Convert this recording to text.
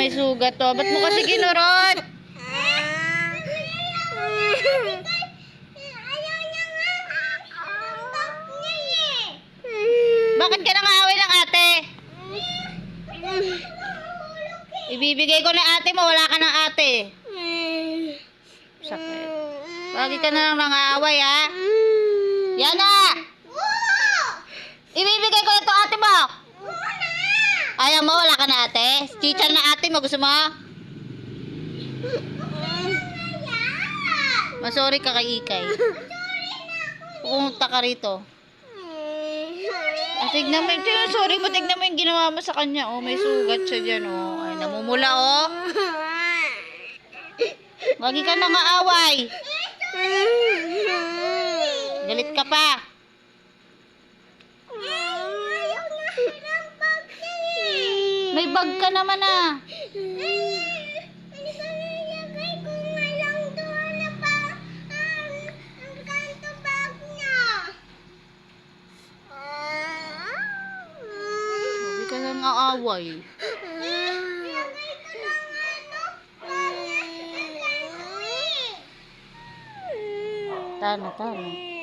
may sugat to. Ba't mo kasi kinurot? Bakit ka nang-aaway ng ate? Ibibigay ko na ate mo, wala ka ng ate. Sakit. Lagi ka na lang nang-aaway, ha? Yana! Ibibigay ko ito ate mo. Ayaw mo, wala ka na ate? Chicha na ate mo, gusto mo? Masorry ka kay Ikay. Pumunta ka rito. Tignan mo, sorry mo, tignan mo yung ginawa mo sa kanya. Oh, may sugat siya dyan, oh. Ay, namumula, oh. Lagi ka nang-aaway. Galit ka pa. May bag ka naman, ah. Lagi ka nang-aaway. Tana.